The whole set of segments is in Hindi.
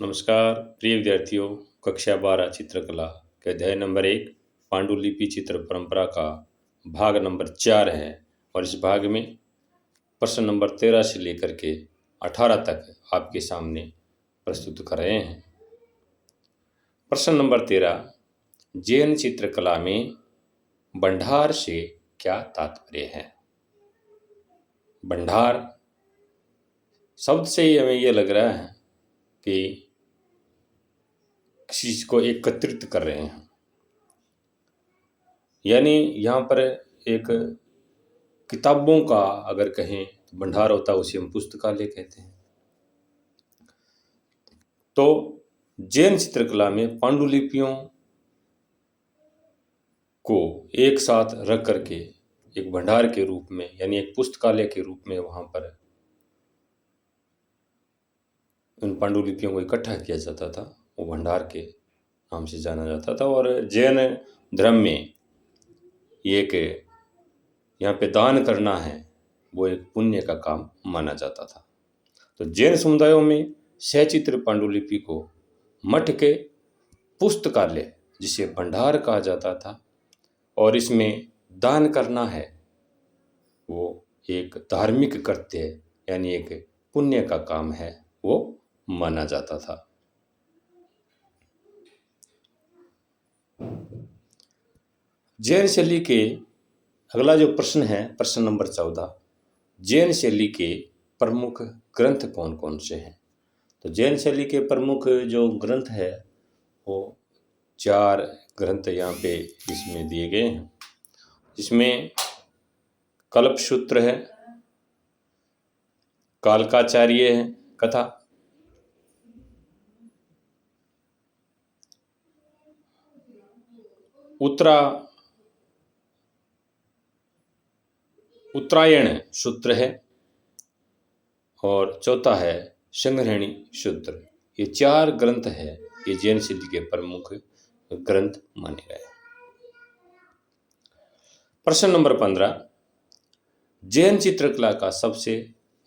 नमस्कार प्रिय विद्यार्थियों। कक्षा 12 चित्रकला के अध्याय नंबर 1 पांडुलिपि चित्र परंपरा का भाग नंबर 4 है और इस भाग में प्रश्न नंबर 13 से लेकर के 18 तक आपके सामने प्रस्तुत कर रहे हैं। प्रश्न नंबर 13, जैन चित्रकला में भंडार से क्या तात्पर्य है? भंडार शब्द से ही हमें यह लग रहा है कि किसी चीज को एकत्रित कर रहे हैं, यानी यहाँ पर एक किताबों का अगर कहें तो भंडार होता है, उसे हम पुस्तकालय कहते हैं। तो जैन चित्रकला में पांडुलिपियों को एक साथ रख करके एक भंडार के रूप में यानी एक पुस्तकालय के रूप में वहाँ पर उन पांडुलिपियों को इकट्ठा किया जाता था, वो भंडार के नाम से जाना जाता था। और जैन धर्म में एक यहाँ पे दान करना है, वो एक पुण्य का काम माना जाता था। तो जैन समुदायों में सचित्र पांडुलिपि को मठ के पुस्तकालय जिसे भंडार कहा जाता था और इसमें दान करना है वो एक धार्मिक कृत्य यानी एक पुण्य का काम है, वो माना जाता था। जैन शैली के अगला जो प्रश्न है, प्रश्न नंबर 14, जैन शैली के प्रमुख ग्रंथ कौन कौन से हैं? तो जैन शैली के प्रमुख जो ग्रंथ है वो 4 ग्रंथ यहाँ पे इसमें दिए गए हैं। इसमें कल्पसूत्र है, कालकाचार्य है कथा, उत्तरायण सूत्र है और चौथा है संग्रहणी सूत्र। ये 4 ग्रंथ है, ये जैन शैली के प्रमुख ग्रंथ माने गए। प्रश्न नंबर 15, जैन चित्रकला का सबसे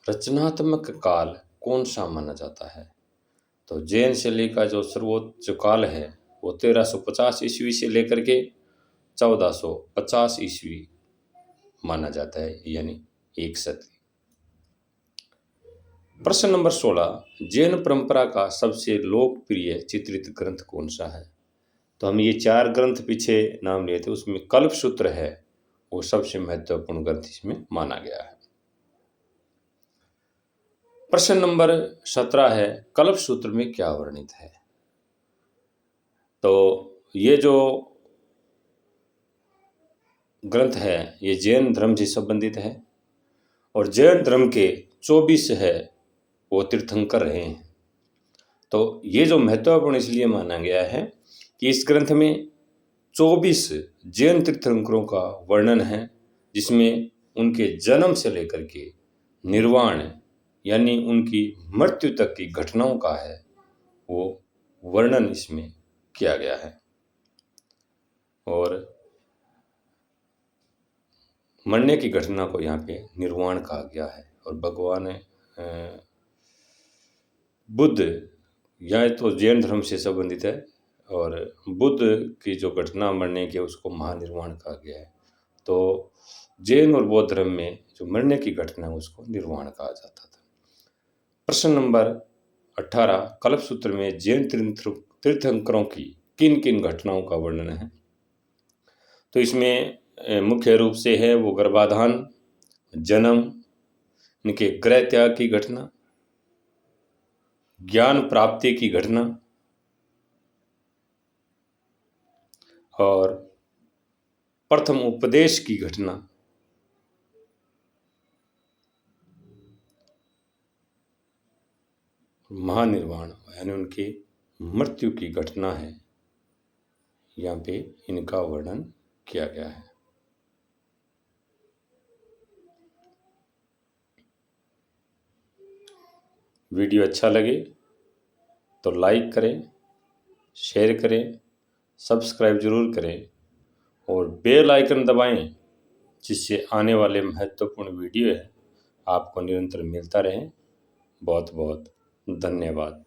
रचनात्मक काल कौन सा माना जाता है? तो जैन शैली का जो सर्वोच्च काल है वो 1350 ईस्वी से लेकर के 1450 ईस्वी माना जाता है, यानी 1 सदी। प्रश्न नंबर 16, जैन परंपरा का सबसे लोकप्रिय चित्रित ग्रंथ कौन सा है? तो हम ये 4 ग्रंथ पीछे नाम लिए थे, उसमें कल्पसूत्र है वो सबसे महत्वपूर्ण ग्रंथ इसमें माना गया है। प्रश्न नंबर 17 है, कल्पसूत्र में क्या वर्णित है? तो ये जो ग्रंथ है ये जैन धर्म से संबंधित है और जैन धर्म के 24 है वो तीर्थंकर रहे हैं। तो ये जो महत्वपूर्ण इसलिए माना गया है कि इस ग्रंथ में 24 जैन तीर्थंकरों का वर्णन है, जिसमें उनके जन्म से लेकर के निर्वाण यानी उनकी मृत्यु तक की घटनाओं का है वो वर्णन इसमें किया गया है। और मरने की घटना को यहाँ पे निर्वाण कहा गया है। और भगवान बुद्ध या तो जैन धर्म से संबंधित है और बुद्ध की जो घटना मरने की उसको महानिर्वाण कहा गया है। तो जैन और बौद्ध धर्म में जो मरने की घटना है उसको निर्वाण कहा जाता था। प्रश्न नंबर 18, कल्पसूत्र में जैन तीर्थंकरों की किन किन घटनाओं का वर्णन है? तो इसमें मुख्य रूप से है वो गर्भाधान, जन्म, इनके गृह त्याग की घटना, ज्ञान प्राप्ति की घटना और प्रथम उपदेश की घटना, महानिर्वाण यानी उनकी मृत्यु की घटना है, यहाँ पे इनका वर्णन किया गया है। वीडियो अच्छा लगे तो लाइक करें, शेयर करें, सब्सक्राइब जरूर करें और बेल आइकन दबाएं, जिससे आने वाले महत्वपूर्ण वीडियो है आपको निरंतर मिलता रहे। बहुत बहुत धन्यवाद।